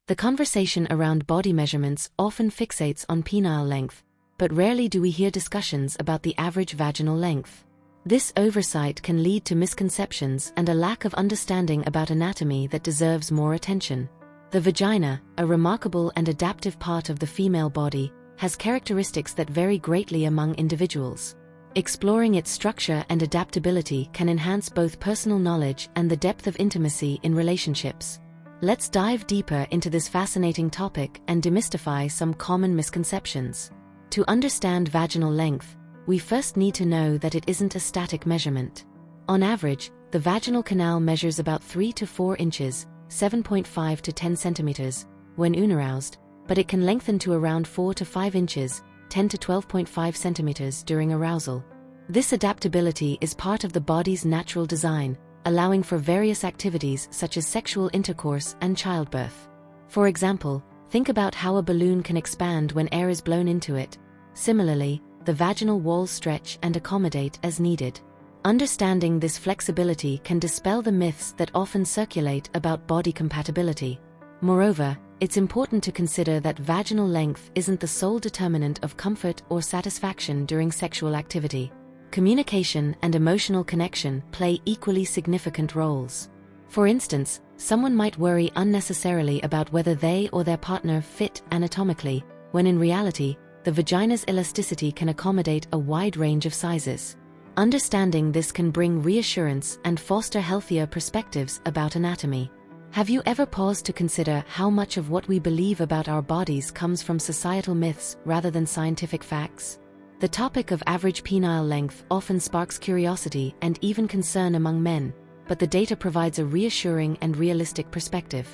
The conversation around body measurements often fixates on penile length, but rarely do we hear discussions about the average vaginal length. This oversight can lead to misconceptions and a lack of understanding about anatomy that deserves more attention. The vagina, a remarkable and adaptive part of the female body, has characteristics that vary greatly among individuals. Exploring its structure and adaptability can enhance both personal knowledge and the depth of intimacy in relationships. Let's dive deeper into this fascinating topic and demystify some common misconceptions. To understand vaginal length, we first need to know that it isn't a static measurement. On average, the vaginal canal measures about 3 to 4 inches, 7.5 to 10 centimeters, when unaroused, but it can lengthen to around 4 to 5 inches, 10 to 12.5 centimeters during arousal. This adaptability is part of the body's natural design, allowing for various activities such as sexual intercourse and childbirth. For example, think about how a balloon can expand when air is blown into it. Similarly, the vaginal walls stretch and accommodate as needed. Understanding this flexibility can dispel the myths that often circulate about body compatibility. Moreover, it's important to consider that vaginal length isn't the sole determinant of comfort or satisfaction during sexual activity. Communication and emotional connection play equally significant roles. For instance, someone might worry unnecessarily about whether they or their partner fit anatomically, when in reality, the vagina's elasticity can accommodate a wide range of sizes. Understanding this can bring reassurance and foster healthier perspectives about anatomy. Have you ever paused to consider how much of what we believe about our bodies comes from societal myths rather than scientific facts? The topic of average penile length often sparks curiosity and even concern among men, but the data provides a reassuring and realistic perspective.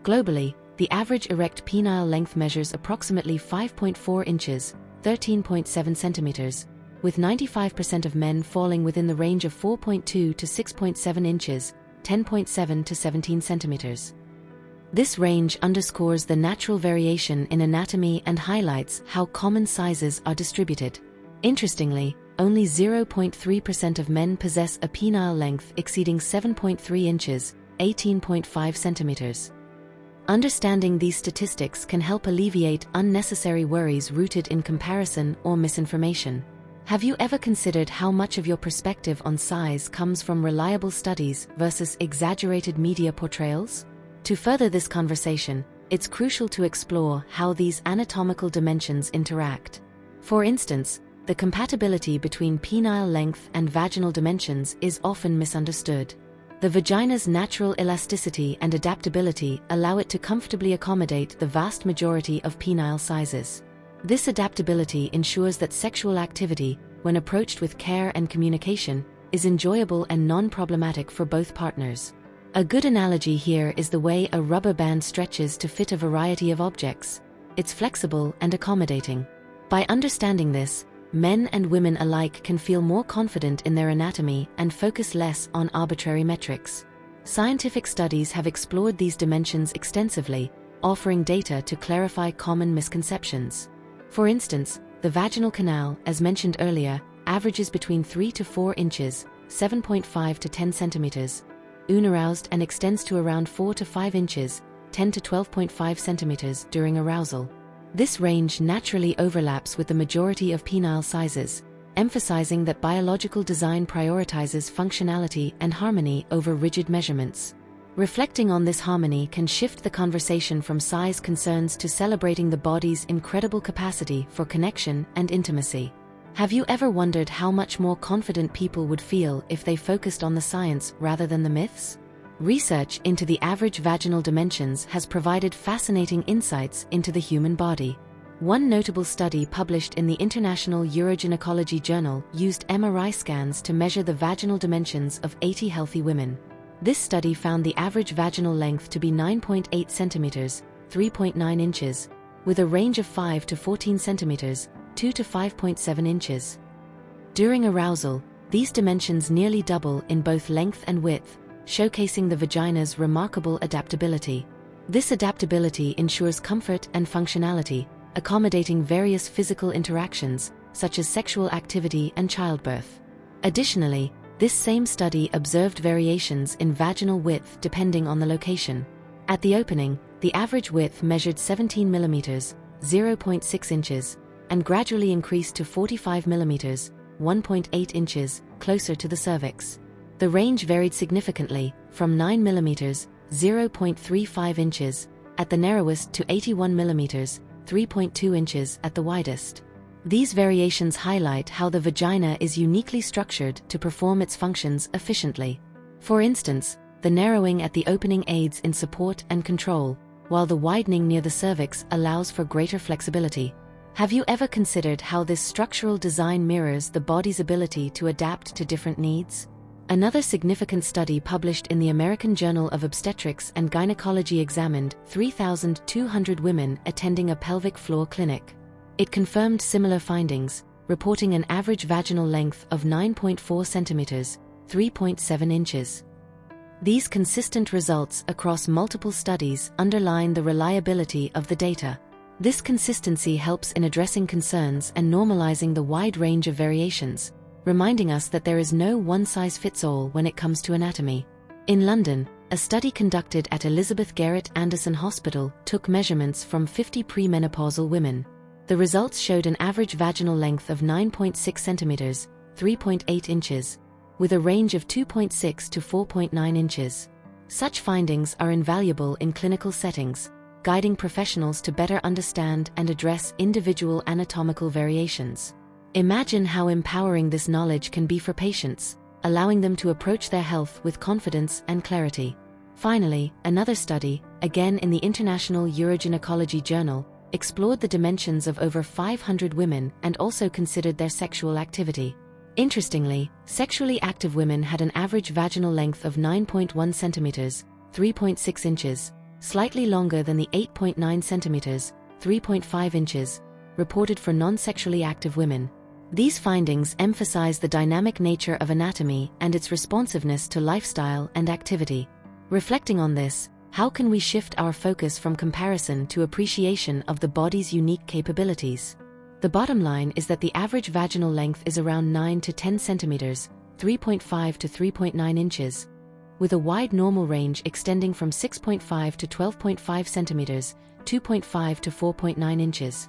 Globally, the average erect penile length measures approximately 5.4 inches, 13.7 centimeters, with 95% of men falling within the range of 4.2 to 6.7 inches, 10.7 to 17 centimeters. This range underscores the natural variation in anatomy and highlights how common sizes are distributed. Interestingly, only 0.3% of men possess a penile length exceeding 7.3 inches, 18.5 centimeters. Understanding these statistics can help alleviate unnecessary worries rooted in comparison or misinformation. Have you ever considered how much of your perspective on size comes from reliable studies versus exaggerated media portrayals? To further this conversation, it's crucial to explore how these anatomical dimensions interact. For instance, the compatibility between penile length and vaginal dimensions is often misunderstood. The vagina's natural elasticity and adaptability allow it to comfortably accommodate the vast majority of penile sizes. This adaptability ensures that sexual activity, when approached with care and communication, is enjoyable and non-problematic for both partners. A good analogy here is the way a rubber band stretches to fit a variety of objects. It's flexible and accommodating. By understanding this, men and women alike can feel more confident in their anatomy and focus less on arbitrary metrics. Scientific studies have explored these dimensions extensively, offering data to clarify common misconceptions. For instance, the vaginal canal, as mentioned earlier, averages between 3 to 4 inches, 7.5 to 10 centimeters, unaroused, and extends to around 4 to 5 inches, 10 to 12.5 centimeters during arousal. This range naturally overlaps with the majority of penile sizes, emphasizing that biological design prioritizes functionality and harmony over rigid measurements. Reflecting on this harmony can shift the conversation from size concerns to celebrating the body's incredible capacity for connection and intimacy. Have you ever wondered how much more confident people would feel if they focused on the science rather than the myths? Research into the average vaginal dimensions has provided fascinating insights into the human body. One notable study published in the International Urogynecology Journal used MRI scans to measure the vaginal dimensions of 80 healthy women. This study found the average vaginal length to be 9.8 centimeters, 3.9 inches, with a range of 5 to 14 centimeters, 2 to 5.7 inches. During arousal, these dimensions nearly double in both length and width, showcasing the vagina's remarkable adaptability. This adaptability ensures comfort and functionality, accommodating various physical interactions, such as sexual activity and childbirth. Additionally, this same study observed variations in vaginal width depending on the location. At the opening, The average width measured 17 millimeters, 0.6 inches, and gradually increased to 45 millimeters, 1.8 inches, closer to the cervix. The range varied significantly, from 9 millimeters, 0.35 inches, at the narrowest to 81 millimeters, 3.2 inches at the widest. These variations highlight how the vagina is uniquely structured to perform its functions efficiently. For instance, the narrowing at the opening aids in support and control, while the widening near the cervix allows for greater flexibility. Have you ever considered how this structural design mirrors the body's ability to adapt to different needs? Another significant study published in the American Journal of Obstetrics and Gynecology examined 3,200 women attending a pelvic floor clinic. It confirmed similar findings, reporting an average vaginal length of 9.4 centimeters, 3.7 inches. These consistent results across multiple studies underline the reliability of the data. This consistency helps in addressing concerns and normalizing the wide range of variations, reminding us that there is no one-size-fits-all when it comes to anatomy. In London, a study conducted at Elizabeth Garrett Anderson Hospital took measurements from 50 premenopausal women. The results showed an average vaginal length of 9.6 centimeters, 3.8 inches, with a range of 2.6 to 4.9 inches. Such findings are invaluable in clinical settings, guiding professionals to better understand and address individual anatomical variations. Imagine how empowering this knowledge can be for patients, allowing them to approach their health with confidence and clarity. Finally, another study, again in the International Urogynecology Journal, explored the dimensions of over 500 women and also considered their sexual activity. Interestingly, sexually active women had an average vaginal length of 9.1 centimeters, 3.6 inches, slightly longer than the 8.9 centimeters, 3.5 inches, reported for non-sexually active women. These findings emphasize the dynamic nature of anatomy and its responsiveness to lifestyle and activity. Reflecting on this, how can we shift our focus from comparison to appreciation of the body's unique capabilities? The bottom line is that the average vaginal length is around 9 to 10 centimeters, 3.5 to 3.9 inches, with a wide normal range extending from 6.5 to 12.5 centimeters, 2.5 to 4.9 inches.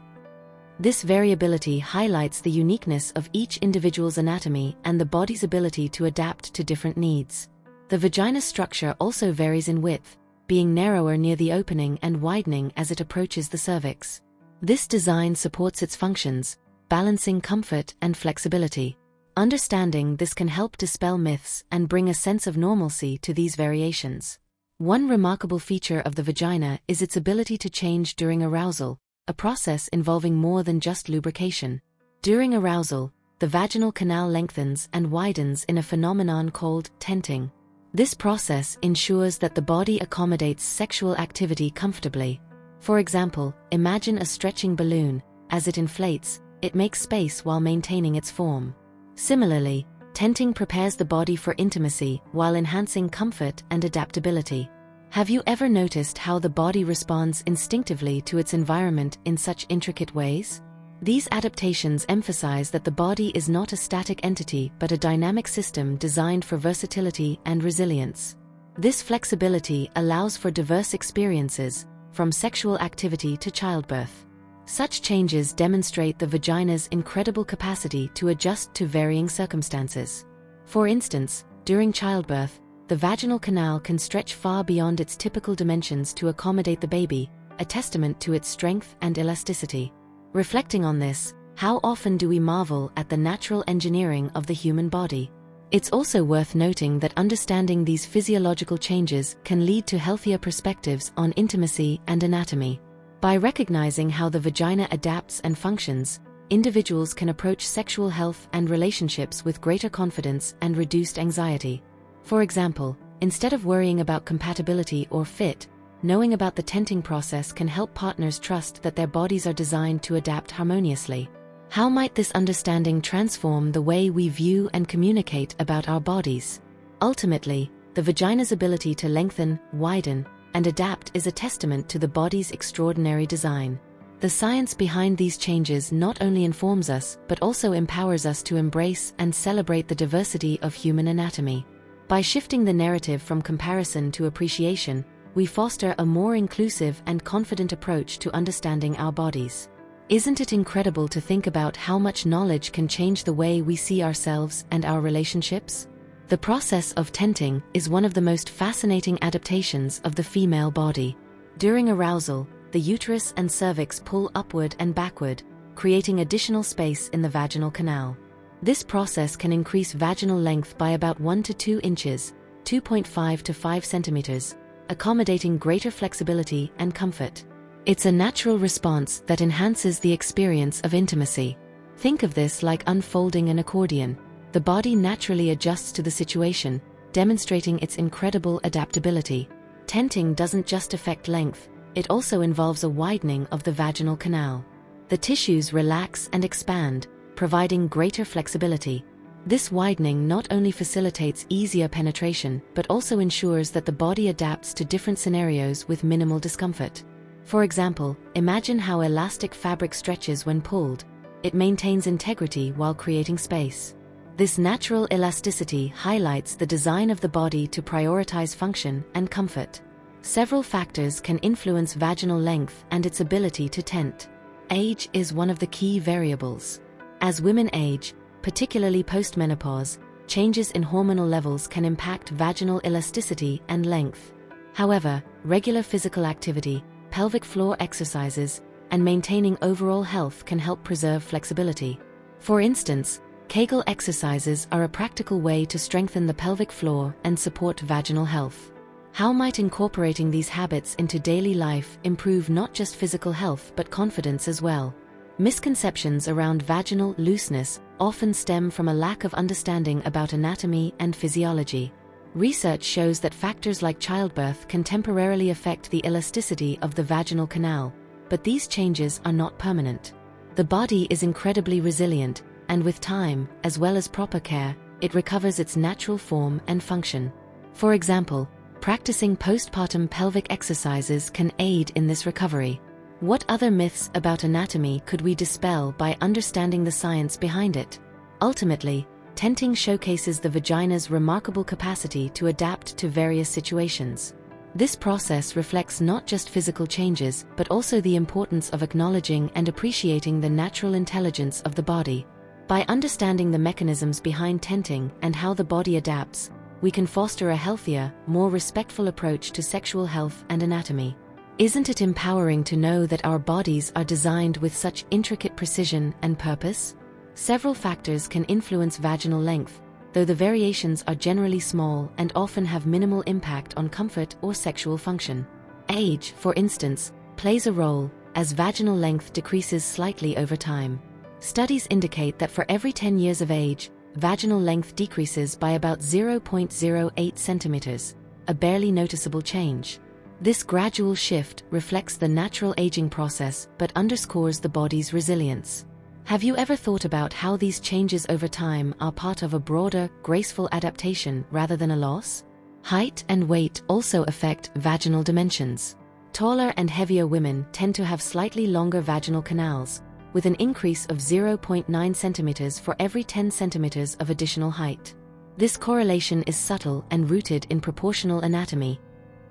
This variability highlights the uniqueness of each individual's anatomy and the body's ability to adapt to different needs. The vagina's structure also varies in width, being narrower near the opening and widening as it approaches the cervix. This design supports its functions, balancing comfort and flexibility. Understanding this can help dispel myths and bring a sense of normalcy to these variations. One remarkable feature of the vagina is its ability to change during arousal, a process involving more than just lubrication. During arousal, the vaginal canal lengthens and widens in a phenomenon called tenting. This process ensures that the body accommodates sexual activity comfortably. For example, imagine a stretching balloon. As it inflates, it makes space while maintaining its form. Similarly, tenting prepares the body for intimacy while enhancing comfort and adaptability. Have you ever noticed how the body responds instinctively to its environment in such intricate ways? These adaptations emphasize that the body is not a static entity but a dynamic system designed for versatility and resilience. This flexibility allows for diverse experiences, from sexual activity to childbirth. Such changes demonstrate the vagina's incredible capacity to adjust to varying circumstances. For instance, during childbirth, the vaginal canal can stretch far beyond its typical dimensions to accommodate the baby, a testament to its strength and elasticity. Reflecting on this, how often do we marvel at the natural engineering of the human body? It's also worth noting that understanding these physiological changes can lead to healthier perspectives on intimacy and anatomy. By recognizing how the vagina adapts and functions, individuals can approach sexual health and relationships with greater confidence and reduced anxiety. For example, instead of worrying about compatibility or fit, knowing about the tenting process can help partners trust that their bodies are designed to adapt harmoniously. How might this understanding transform the way we view and communicate about our bodies? Ultimately, the vagina's ability to lengthen, widen, and adapt is a testament to the body's extraordinary design. The science behind these changes not only informs us but also empowers us to embrace and celebrate the diversity of human anatomy. By shifting the narrative from comparison to appreciation, we foster a more inclusive and confident approach to understanding our bodies. Isn't it incredible to think about how much knowledge can change the way we see ourselves and our relationships? The process of tenting is one of the most fascinating adaptations of the female body. During arousal, the uterus and cervix pull upward and backward, creating additional space in the vaginal canal. This process can increase vaginal length by about 1 to 2 inches, 2.5 to 5 centimeters, accommodating greater flexibility and comfort. It's a natural response that enhances the experience of intimacy. Think of this like unfolding an accordion. The body naturally adjusts to the situation, demonstrating its incredible adaptability. Tenting doesn't just affect length, it also involves a widening of the vaginal canal. The tissues relax and expand, providing greater flexibility. This widening not only facilitates easier penetration, but also ensures that the body adapts to different scenarios with minimal discomfort. For example, imagine how elastic fabric stretches when pulled. It maintains integrity while creating space. This natural elasticity highlights the design of the body to prioritize function and comfort. Several factors can influence vaginal length and its ability to tent. Age is one of the key variables. As women age, particularly post-menopause, changes in hormonal levels can impact vaginal elasticity and length. However, regular physical activity, pelvic floor exercises, and maintaining overall health can help preserve flexibility. For instance, Kegel exercises are a practical way to strengthen the pelvic floor and support vaginal health. How might incorporating these habits into daily life improve not just physical health but confidence as well? Misconceptions around vaginal looseness often stem from a lack of understanding about anatomy and physiology. Research shows that factors like childbirth can temporarily affect the elasticity of the vaginal canal, but these changes are not permanent. The body is incredibly resilient, and with time, as well as proper care, it recovers its natural form and function. For example, practicing postpartum pelvic exercises can aid in this recovery. What other myths about anatomy could we dispel by understanding the science behind it? Ultimately, tenting showcases the vagina's remarkable capacity to adapt to various situations. This process reflects not just physical changes, but also the importance of acknowledging and appreciating the natural intelligence of the body. By understanding the mechanisms behind tenting and how the body adapts, we can foster a healthier, more respectful approach to sexual health and anatomy. Isn't it empowering to know that our bodies are designed with such intricate precision and purpose? Several factors can influence vaginal length, though the variations are generally small and often have minimal impact on comfort or sexual function. Age, for instance, plays a role, as vaginal length decreases slightly over time. Studies indicate that for every 10 years of age, vaginal length decreases by about 0.08 centimeters, a barely noticeable change. This gradual shift reflects the natural aging process but underscores the body's resilience. Have you ever thought about how these changes over time are part of a broader, graceful adaptation rather than a loss? Height and weight also affect vaginal dimensions. Taller and heavier women tend to have slightly longer vaginal canals, with an increase of 0.9 centimeters for every 10 centimeters of additional height. This correlation is subtle and rooted in proportional anatomy,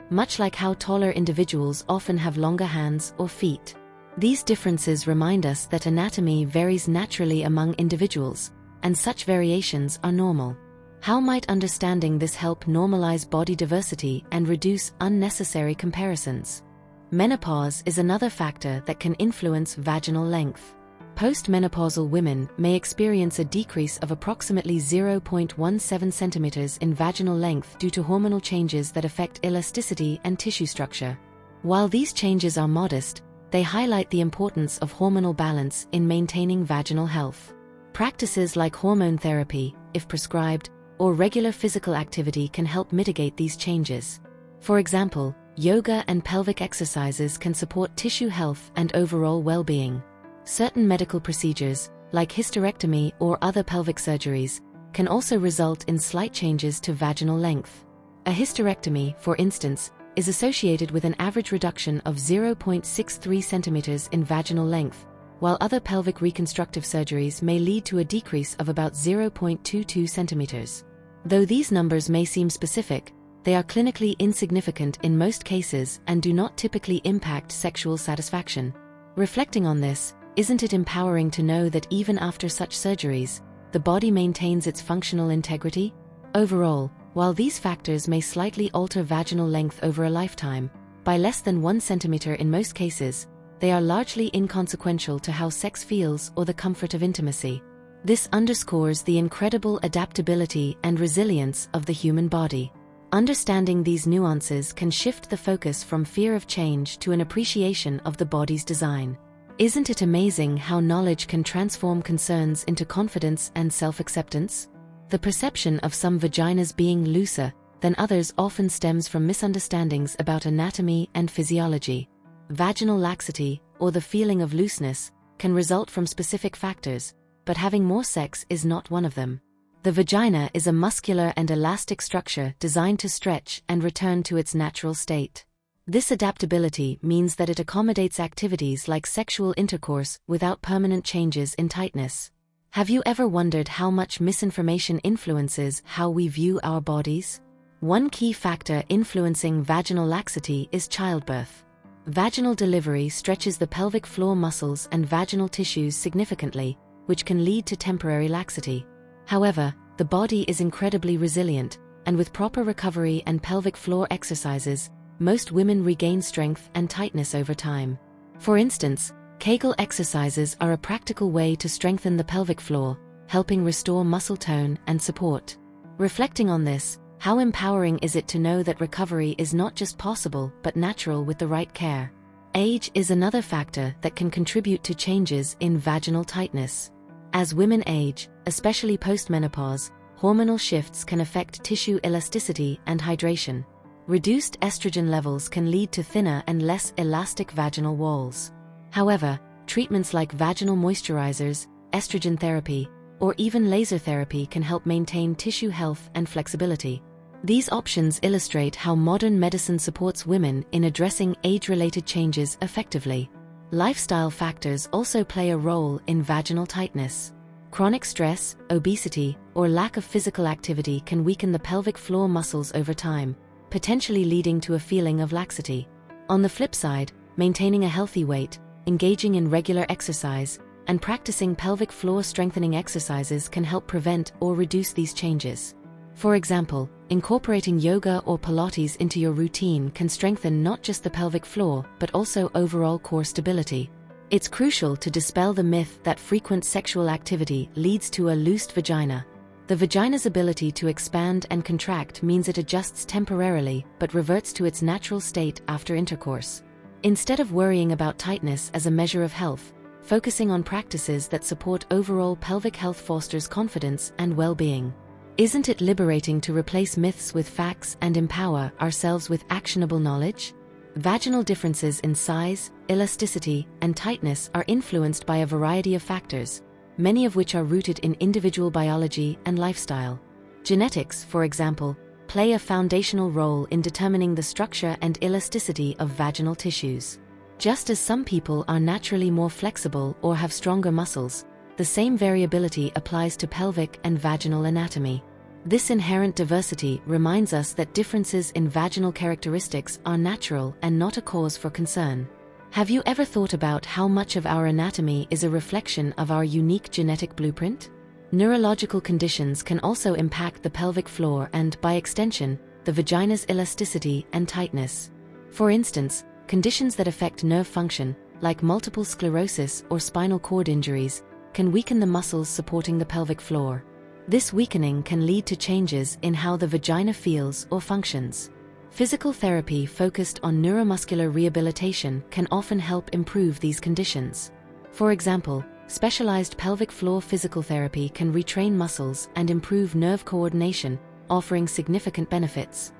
much like how taller individuals often have longer hands or feet. These differences remind us that anatomy varies naturally among individuals, and such variations are normal. How might understanding this help normalize body diversity and reduce unnecessary comparisons? Menopause is another factor that can influence vaginal length. Postmenopausal women may experience a decrease of approximately 0.17 centimeters in vaginal length due to hormonal changes that affect elasticity and tissue structure. While these changes are modest, they highlight the importance of hormonal balance in maintaining vaginal health. Practices like hormone therapy, if prescribed, or regular physical activity can help mitigate these changes. For example, yoga and pelvic exercises can support tissue health and overall well-being. Certain medical procedures, like hysterectomy or other pelvic surgeries, can also result in slight changes to vaginal length. A hysterectomy, for instance, is associated with an average reduction of 0.63 centimeters in vaginal length, while other pelvic reconstructive surgeries may lead to a decrease of about 0.22 centimeters. Though these numbers may seem specific, they are clinically insignificant in most cases and do not typically impact sexual satisfaction. Reflecting on this, isn't it empowering to know that even after such surgeries, the body maintains its functional integrity? Overall, while these factors may slightly alter vaginal length over a lifetime, by less than 1 centimeter in most cases, they are largely inconsequential to how sex feels or the comfort of intimacy. This underscores the incredible adaptability and resilience of the human body. Understanding these nuances can shift the focus from fear of change to an appreciation of the body's design. Isn't it amazing how knowledge can transform concerns into confidence and self-acceptance? The perception of some vaginas being looser than others often stems from misunderstandings about anatomy and physiology. Vaginal laxity, or the feeling of looseness, can result from specific factors, but having more sex is not one of them. The vagina is a muscular and elastic structure designed to stretch and return to its natural state. This adaptability means that it accommodates activities like sexual intercourse without permanent changes in tightness. Have you ever wondered how much misinformation influences how we view our bodies? One key factor influencing vaginal laxity is childbirth. Vaginal delivery stretches the pelvic floor muscles and vaginal tissues significantly, which can lead to temporary laxity. However, the body is incredibly resilient, and with proper recovery and pelvic floor exercises, most women regain strength and tightness over time. For instance, Kegel exercises are a practical way to strengthen the pelvic floor, helping restore muscle tone and support. Reflecting on this, how empowering is it to know that recovery is not just possible but natural with the right care? Age is another factor that can contribute to changes in vaginal tightness. As women age, especially post-menopause, hormonal shifts can affect tissue elasticity and hydration. Reduced estrogen levels can lead to thinner and less elastic vaginal walls. However, treatments like vaginal moisturizers, estrogen therapy, or even laser therapy can help maintain tissue health and flexibility. These options illustrate how modern medicine supports women in addressing age-related changes effectively. Lifestyle factors also play a role in vaginal tightness. Chronic stress, obesity, or lack of physical activity can weaken the pelvic floor muscles over time, potentially leading to a feeling of laxity. On the flip side, maintaining a healthy weight, engaging in regular exercise, and practicing pelvic floor strengthening exercises can help prevent or reduce these changes. For example, incorporating yoga or Pilates into your routine can strengthen not just the pelvic floor but also overall core stability. It's crucial to dispel the myth that frequent sexual activity leads to a loosed vagina. The vagina's ability to expand and contract means it adjusts temporarily but reverts to its natural state after intercourse. Instead of worrying about tightness as a measure of health, focusing on practices that support overall pelvic health fosters confidence and well-being. Isn't it liberating to replace myths with facts and empower ourselves with actionable knowledge? Vaginal differences in size, elasticity, and tightness are influenced by a variety of factors, many of which are rooted in individual biology and lifestyle. Genetics, for example, play a foundational role in determining the structure and elasticity of vaginal tissues. Just as some people are naturally more flexible or have stronger muscles, the same variability applies to pelvic and vaginal anatomy. This inherent diversity reminds us that differences in vaginal characteristics are natural and not a cause for concern. Have you ever thought about how much of our anatomy is a reflection of our unique genetic blueprint? Neurological conditions can also impact the pelvic floor and, by extension, the vagina's elasticity and tightness. For instance, conditions that affect nerve function, like multiple sclerosis or spinal cord injuries, can weaken the muscles supporting the pelvic floor. This weakening can lead to changes in how the vagina feels or functions. Physical therapy focused on neuromuscular rehabilitation can often help improve these conditions. For example, specialized pelvic floor physical therapy can retrain muscles and improve nerve coordination, offering significant benefits.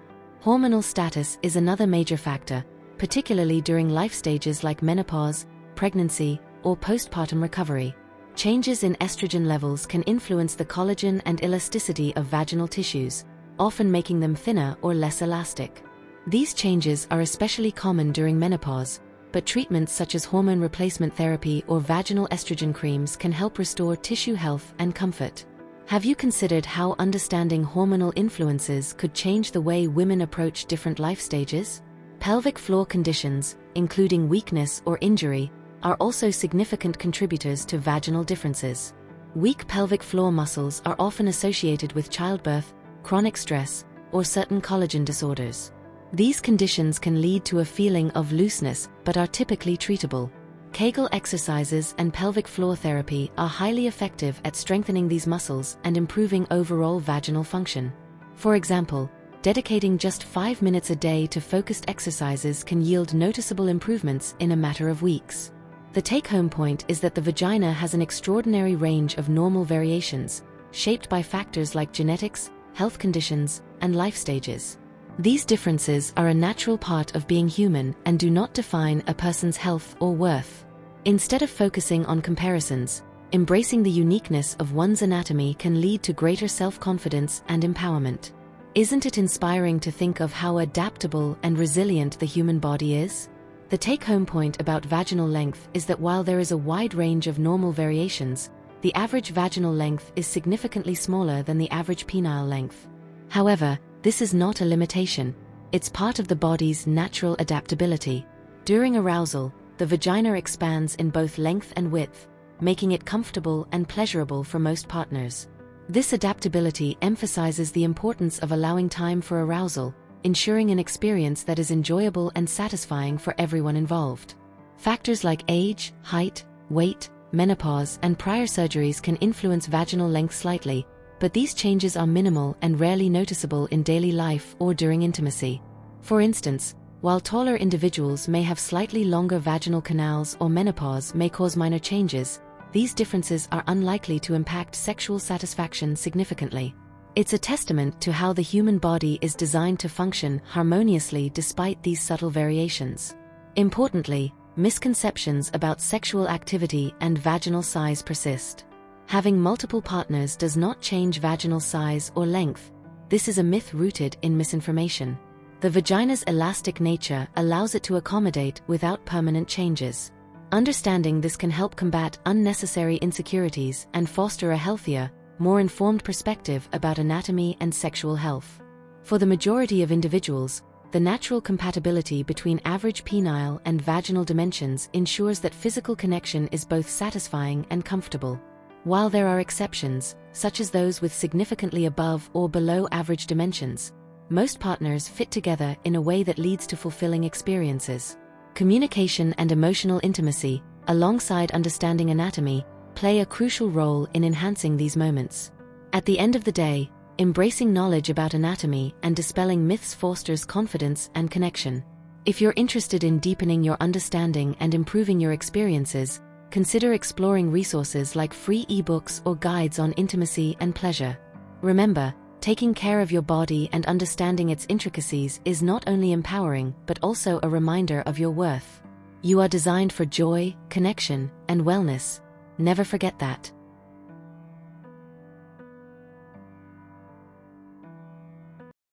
Hormonal status is another major factor, particularly during life stages like menopause, pregnancy, or postpartum recovery. Changes in estrogen levels can influence the collagen and elasticity of vaginal tissues, often making them thinner or less elastic. These changes are especially common during menopause, but treatments such as hormone replacement therapy or vaginal estrogen creams can help restore tissue health and comfort. Have you considered how understanding hormonal influences could change the way women approach different life stages? Pelvic floor conditions, including weakness or injury, are also significant contributors to vaginal differences. Weak pelvic floor muscles are often associated with childbirth, chronic stress, or certain collagen disorders. These conditions can lead to a feeling of looseness but are typically treatable. Kegel exercises and pelvic floor therapy are highly effective at strengthening these muscles and improving overall vaginal function. For example, dedicating just 5 minutes a day to focused exercises can yield noticeable improvements in a matter of weeks. The take-home point is that the vagina has an extraordinary range of normal variations, shaped by factors like genetics, health conditions, and life stages. These differences are a natural part of being human and do not define a person's health or worth. Instead of focusing on comparisons, embracing the uniqueness of one's anatomy can lead to greater self-confidence and empowerment. Isn't it inspiring to think of how adaptable and resilient the human body is? The take-home point about vaginal length is that while there is a wide range of normal variations, the average vaginal length is significantly smaller than the average penile length. However, this is not a limitation. It's part of the body's natural adaptability. During arousal, the vagina expands in both length and width, making it comfortable and pleasurable for most partners. This adaptability emphasizes the importance of allowing time for arousal, ensuring an experience that is enjoyable and satisfying for everyone involved. Factors like age, height, weight, menopause, and prior surgeries can influence vaginal length slightly, but these changes are minimal and rarely noticeable in daily life or during intimacy. For instance, while taller individuals may have slightly longer vaginal canals or menopause may cause minor changes, these differences are unlikely to impact sexual satisfaction significantly. It's a testament to how the human body is designed to function harmoniously despite these subtle variations. Importantly, misconceptions about sexual activity and vaginal size persist. Having multiple partners does not change vaginal size or length. This is a myth rooted in misinformation. The vagina's elastic nature allows it to accommodate without permanent changes. Understanding this can help combat unnecessary insecurities and foster a healthier, more informed perspective about anatomy and sexual health. For the majority of individuals, the natural compatibility between average penile and vaginal dimensions ensures that physical connection is both satisfying and comfortable. While there are exceptions, such as those with significantly above or below average dimensions, most partners fit together in a way that leads to fulfilling experiences. Communication and emotional intimacy, alongside understanding anatomy, play a crucial role in enhancing these moments. At the end of the day, embracing knowledge about anatomy and dispelling myths fosters confidence and connection. If you're interested in deepening your understanding and improving your experiences, consider exploring resources like free ebooks or guides on intimacy and pleasure. Remember, taking care of your body and understanding its intricacies is not only empowering but also a reminder of your worth. You are designed for joy, connection, and wellness. Never forget that.